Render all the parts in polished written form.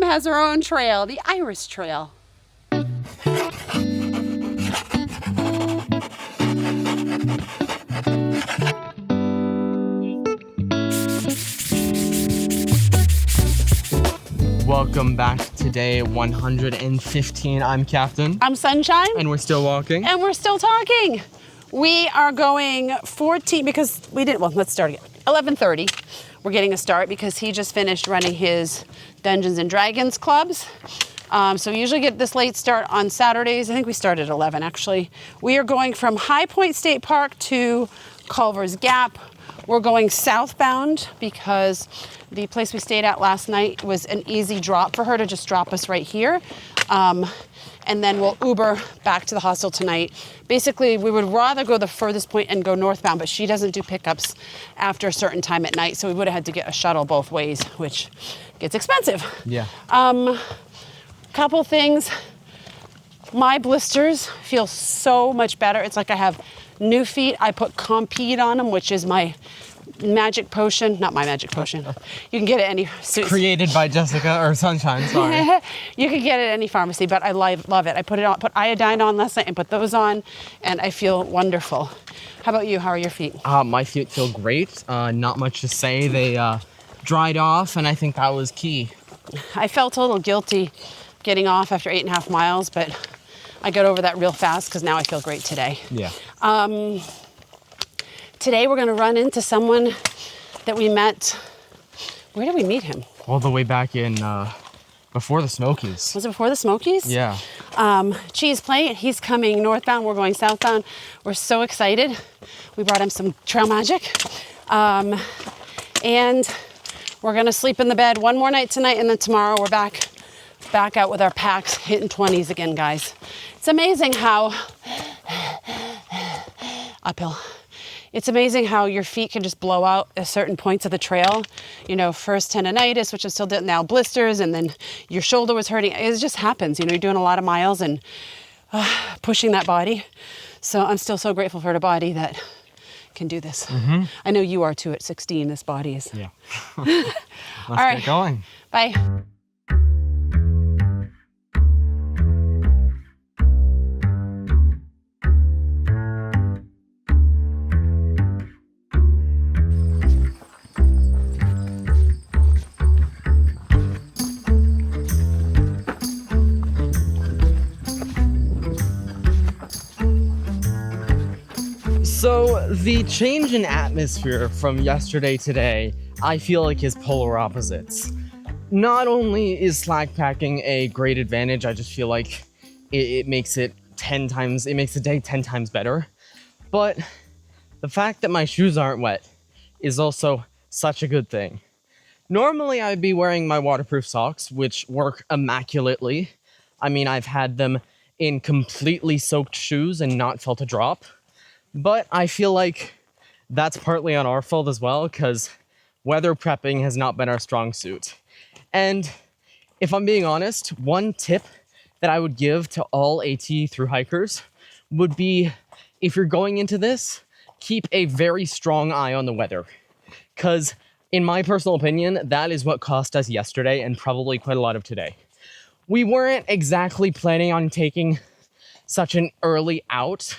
has her own trail, the Iris Trail. Welcome back to day 115. I'm Captain. I'm Sunshine. And we're still walking. And we're still talking. We are going 14 because we didn't, well, let's start again. 11:30. We're getting a start because he just finished running his Dungeons and Dragons clubs. So we usually get this late start on Saturdays. I think we start at 11 actually. We are going from High Point State Park to Culvers Gap. We're going southbound because the place we stayed at last night was an easy drop for her to just drop us right here. And then we'll Uber back to the hostel tonight. Basically, we would rather go the furthest point and go northbound, but she doesn't do pickups after a certain time at night, so we would have had to get a shuttle both ways, which gets expensive. Yeah. Couple things. My blisters feel so much better. It's like I have new feet. I put Compeed on them, which is my magic potion. Not my magic potion. You can get it at any... Created by Jessica, or Sunshine, sorry. You can get it at any pharmacy, but I love it. I put it on, put iodine on last night and put those on, and I feel wonderful. How about you? How are your feet? My feet feel great. Not much to say. They dried off, and I think that was key. I felt a little guilty getting off after 8.5 miles, but I got over that real fast because now I feel great today. Yeah. Today we're going to run into someone that we met. Where did we meet him? All the way back in before the Smokies. Was it before the Smokies? Yeah. Cheese Plate. He's coming northbound. We're going southbound. We're so excited. We brought him some trail magic. And we're going to sleep in the bed one more night tonight, and then tomorrow we're back out with our packs, hitting 20s again, guys. It's amazing how uphill. It's amazing how your feet can just blow out at certain points of the trail. You know, first tendonitis, which is still now blisters, and then your shoulder was hurting. It just happens. You know, you're doing a lot of miles and pushing that body. So I'm still so grateful for the body that can do this. Mm-hmm. I know you are too at 16. This body is. Yeah. All right. Get going. Bye. So the change in atmosphere from yesterday to today, I feel like is polar opposites. Not only is slack packing a great advantage, I just feel like it makes it 10 times, it makes the day 10 times better. But the fact that my shoes aren't wet is also such a good thing. Normally I'd be wearing my waterproof socks, which work immaculately. I mean, I've had them in completely soaked shoes and not felt a drop. But I feel like that's partly on our fault as well, because weather prepping has not been our strong suit. And if I'm being honest, one tip that I would give to all AT thru-hikers would be, if you're going into this, keep a very strong eye on the weather. Because in my personal opinion, that is what cost us yesterday and probably quite a lot of today. We weren't exactly planning on taking such an early out,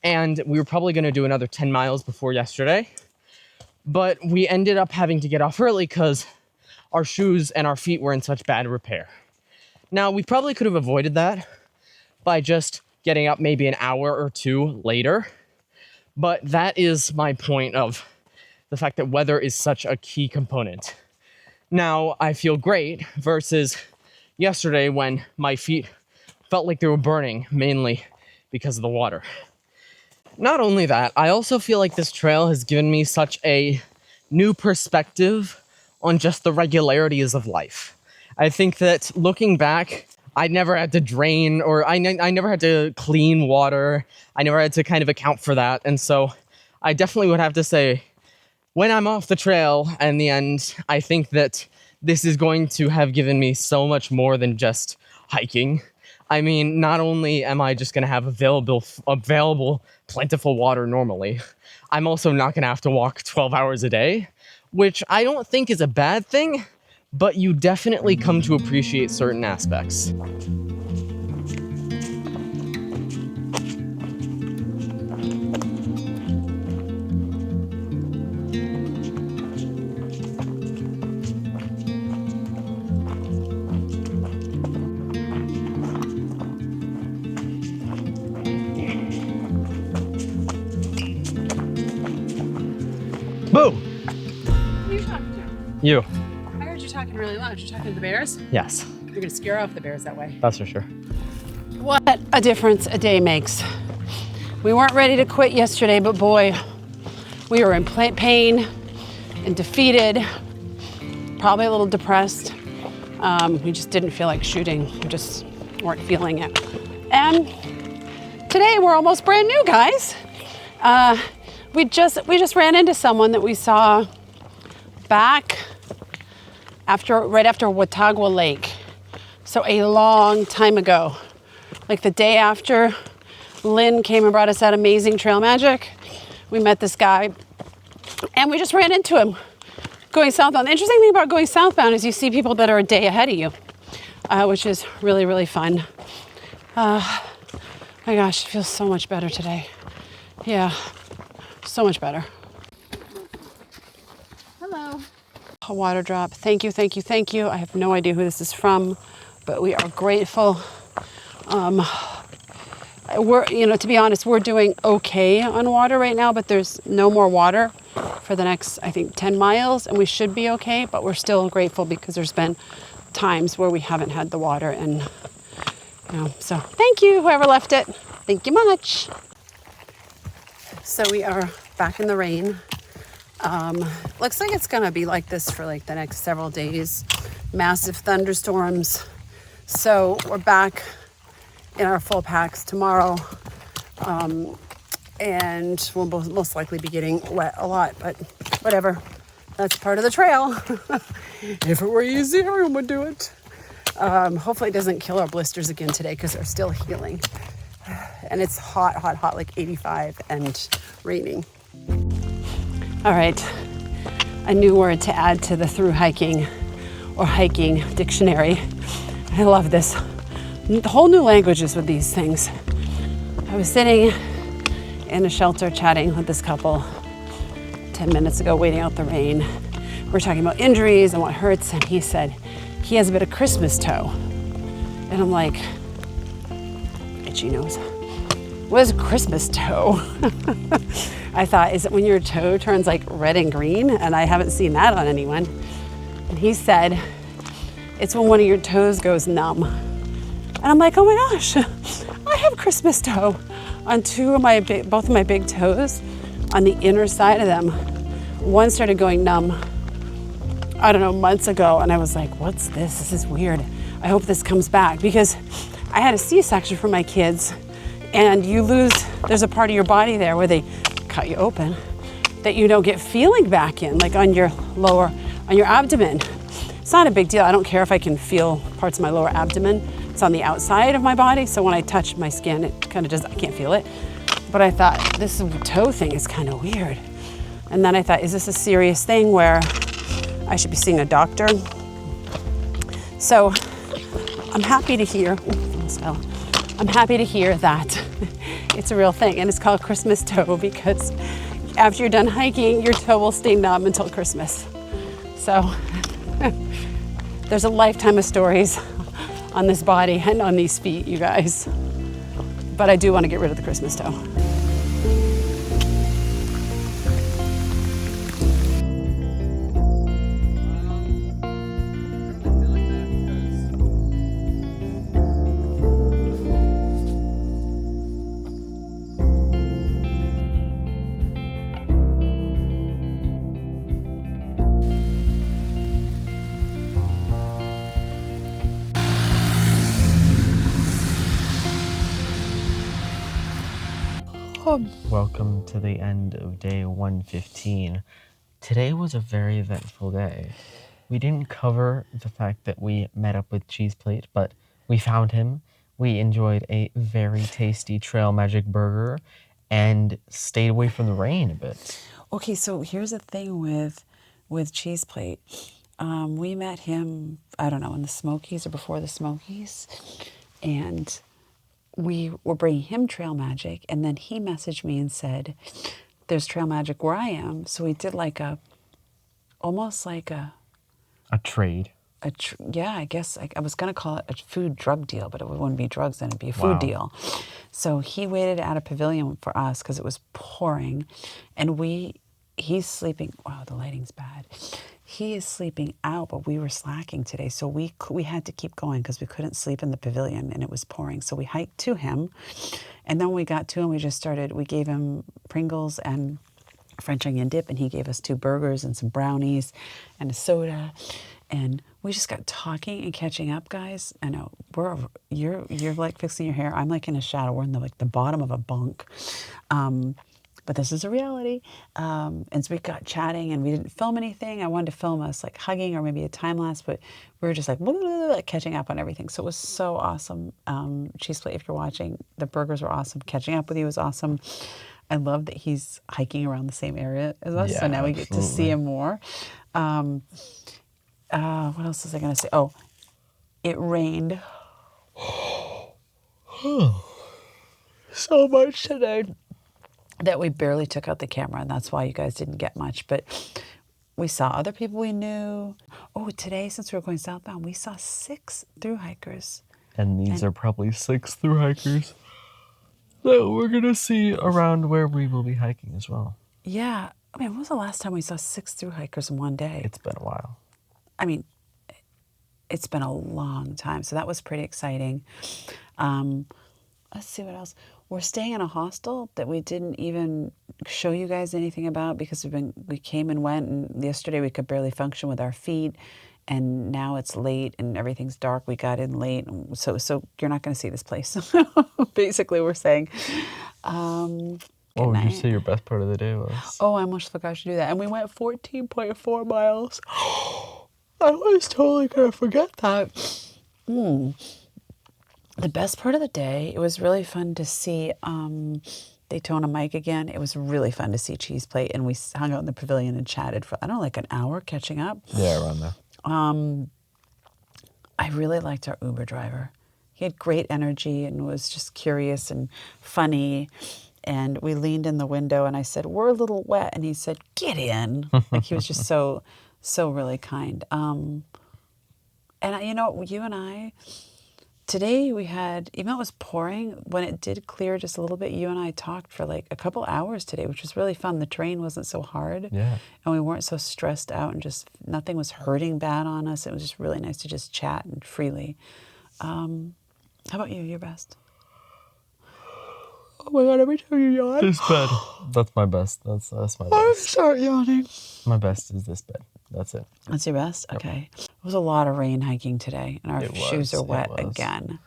and we were probably going to do another 10 miles before yesterday. But we ended up having to get off early because our shoes and our feet were in such bad repair. Now, we probably could have avoided that by just getting up maybe an hour or two later. But that is my point of the fact that weather is such a key component. Now, I feel great versus yesterday when my feet felt like they were burning, mainly because of the water. Not only that, I also feel like this trail has given me such a new perspective on just the regularities of life. I think that looking back, I never had to drain, or I never had to clean water. I never had to kind of account for that. And so I definitely would have to say, when I'm off the trail in the end, I think that this is going to have given me so much more than just hiking. I mean, not only am I just going to have available, plentiful water normally, I'm also not going to have to walk 12 hours a day, which I don't think is a bad thing, but you definitely come to appreciate certain aspects. Boo! Who are you talking to? You. I heard you talking really loud. You're talking to the bears? Yes, You're gonna scare off the bears that way. that's for sure. What a difference a day makes. We weren't ready to quit yesterday, but boy, we were in pain and defeated, probably a little depressed. We just didn't feel like shooting. We just weren't feeling it. And today we're almost brand new, guys. We just ran into someone that we saw back right after Watauga Lake. So a long time ago, like the day after Lynn came and brought us that amazing trail magic, we met this guy and we just ran into him going southbound. The interesting thing about going southbound is you see people that are a day ahead of you, which is really, really fun. My gosh, it feels so much better today. Yeah, so much better. Hello. A water drop. Thank you, thank you, thank you. I have no idea who this is from, but we are grateful. To be honest, we're doing okay on water right now, but there's no more water for the next, I think, 10 miles, and we should be okay, but we're still grateful because there's been times where we haven't had the water, and so thank you, whoever left it. Thank you much. So we are back in the rain. Looks like it's gonna be like this for like the next several days. Massive thunderstorms. So we're back in our full packs tomorrow. And we'll most likely be getting wet a lot, but whatever. That's part of the trail. If it were easy, everyone would do it. Hopefully it doesn't kill our blisters again today because they're still healing. And it's hot, hot, hot, like 85 and raining. All right, a new word to add to the Thru-Hiking or hiking dictionary. I love this. The whole new languages with these things. I was sitting in a shelter chatting with this couple 10 minutes ago, waiting out the rain. We're talking about injuries and what hurts, and he said he has a bit of Christmas toe. And I'm like, itchy nose. What is a Christmas toe? I thought, is it when your toe turns like red and green? And I haven't seen that on anyone. And he said, it's when one of your toes goes numb. And I'm like, oh my gosh, I have Christmas toe on both of my big toes, on the inner side of them. One started going numb, I don't know, months ago. And I was like, what's this? This is weird. I hope this comes back, because I had a C-section for my kids, and there's a part of your body there where they cut you open that you don't get feeling back in, like on your abdomen. It's not a big deal. I don't care if I can feel parts of my lower abdomen. It's on the outside of my body, so when I touch my skin, it kind of I can't feel it. But I thought, this toe thing is kind of weird. And then I thought, is this a serious thing where I should be seeing a doctor? So I'm happy to hear, I'm happy to hear that it's a real thing, and it's called Christmas toe because after you're done hiking, your toe will stay numb until Christmas. So there's a lifetime of stories on this body and on these feet, you guys. But I do want to get rid of the Christmas toe. Welcome to the end of day 115. Today was a very eventful day. We didn't cover the fact that we met up with Cheese Plate, but we found him. We enjoyed a very tasty trail magic burger and stayed away from the rain a bit. Okay, so here's the thing with Cheese Plate. We met him, I don't know, in the Smokies or before the Smokies. And we were bringing him trail magic. And then he messaged me and said, there's trail magic where I am. So we did like almost like a trade. Yeah, I guess I was going to call it a food drug deal, but it wouldn't be drugs then, it'd be a food Wow. deal. So he waited at a pavilion for us because it was pouring, and he's sleeping. Wow, the lighting's bad. He is sleeping out, but we were slacking today, so we had to keep going because we couldn't sleep in the pavilion and it was pouring. So we hiked to him, and then when we got to him, we gave him Pringles and French onion dip, and he gave us 2 burgers and some brownies and a soda, and we just got talking and catching up, guys. I know you're like fixing your hair. I'm like in a shadow. We're in the bottom of a bunk, but this is a reality. And so we got chatting, and we didn't film anything. I wanted to film us like hugging or maybe a time lapse, but we were just like catching up on everything. So it was so awesome. Cheese Plate, if you're watching, the burgers were awesome. Catching up with you was awesome. I love that he's hiking around the same area as us, so now we get to see him more. What else was I going to say? Oh, it rained so much today that we barely took out the camera, and that's why you guys didn't get much. But we saw other people we knew. Oh, today, since we were going southbound, we saw 6 thru-hikers. And these are probably 6 thru-hikers that we're going to see around where we will be hiking as well. Yeah. I mean, when was the last time we saw 6 thru-hikers in one day? It's been a while. I mean, it's been a long time. So that was pretty exciting. Let's see what else. We're staying in a hostel that we didn't even show you guys anything about because we came and went, and yesterday we could barely function with our feet, and now it's late and everything's dark. We got in late, so you're not going to see this place. Basically, we're saying. What would you say your best part of the day was? Oh, I almost forgot to do that. And we went 14.4 miles. I was totally going to forget that. The best part of the day, it was really fun to see Daytona Mike again. It was really fun to see Cheese Plate, and we hung out in the pavilion and chatted for, I don't know, like an hour catching up. Yeah, around there. I really liked our Uber driver. He had great energy and was just curious and funny. And we leaned in the window and I said, we're a little wet. And he said, get in. Like he was just so really kind. And you know, you and I, today we had, even though it was pouring, when it did clear just a little bit, you and I talked for like a couple hours today, which was really fun. The terrain wasn't so hard. Yeah. And we weren't so stressed out and just nothing was hurting bad on us. It was just really nice to just chat and freely. How about you? Your best? Oh my God, every time you yawn. This bed. That's my best. That's my best. I'm start yawning. My best is this bed. That's it. That's your best? Yep. Okay. It was a lot of rain hiking today, and our shoes are wet again.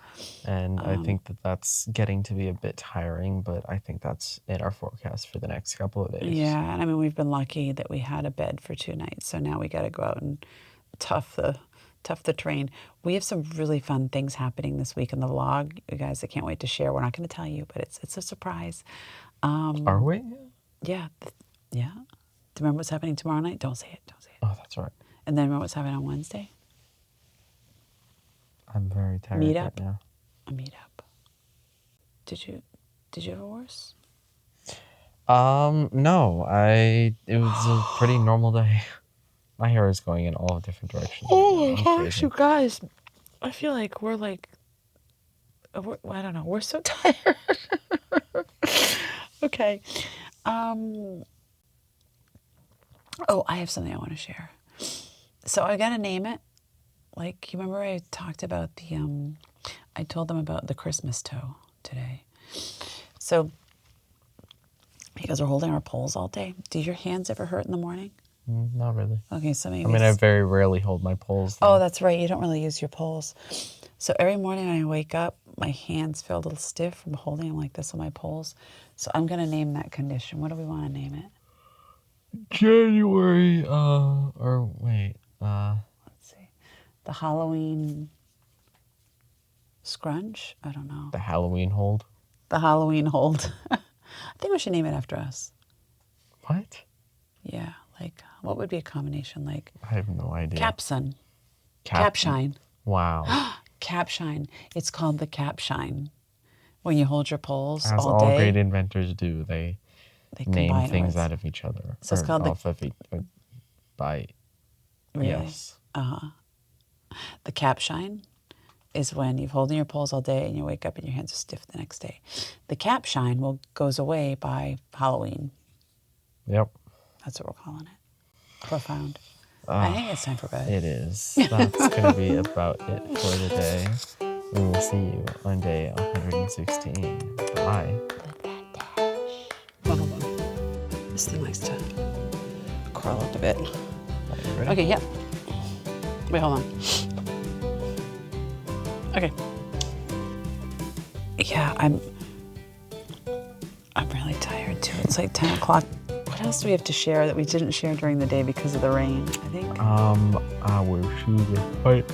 And I think that's getting to be a bit tiring, but I think that's in our forecast for the next couple of days. Yeah, and I mean, we've been lucky that we had a bed for 2 nights, so now we got to go out and tough the terrain. We have some really fun things happening this week in the vlog, you guys. I can't wait to share. We're not going to tell you, but it's a surprise. Are we? Yeah. Yeah. Do you remember what's happening tomorrow night? Don't say it. Don't say it. Oh, that's right. And then remember what's happening on Wednesday? I'm very tired right now. A meetup. Did you have a worse? No. It was a pretty normal day. My hair is going in all different directions. Oh my gosh, you guys. I feel like I don't know. We're so tired. Okay. Oh, I have something I want to share. So I got to name it. Like, you remember I talked about I told them about the Christmas toe today. So, because we're holding our poles all day, do your hands ever hurt in the morning? Not really. Okay, so maybe. I mean, I very rarely hold my poles. Oh, that's right. You don't really use your poles. So every morning when I wake up, my hands feel a little stiff from holding them like this on my poles. So I'm going to name that condition. What do we want to name it? January, Let's see. The Halloween scrunch? I don't know. The Halloween hold. The Halloween hold. I think we should name it after us. What? Yeah. Like, what would be a combination? Like I have no idea. capsun, capshine. Wow. Capshine. It's called the capshine. When you hold your poles As all all day, great inventors do, they name combine things words. out of each other. So it's or called off of by. Really? Yes. The capshine is when you've holding your poles all day and you wake up and your hands are stiff the next day. The capshine goes away by Halloween. Yep. That's what we're calling it. Profound. I think it's time for bed. It is. That's going to be about it for today. We will see you on day 116. Bye. Hold on. This thing likes to curl up a bit. Ready? Okay, yep. Wait, hold on. Okay. Yeah, I'm really tired too. It's like 10 o'clock. What else do we have to share that we didn't share during the day because of the rain, I think? Our shoes are quite...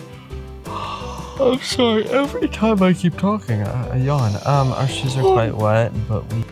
I'm sorry, every time I keep talking, I yawn. Our shoes are quite wet, but we...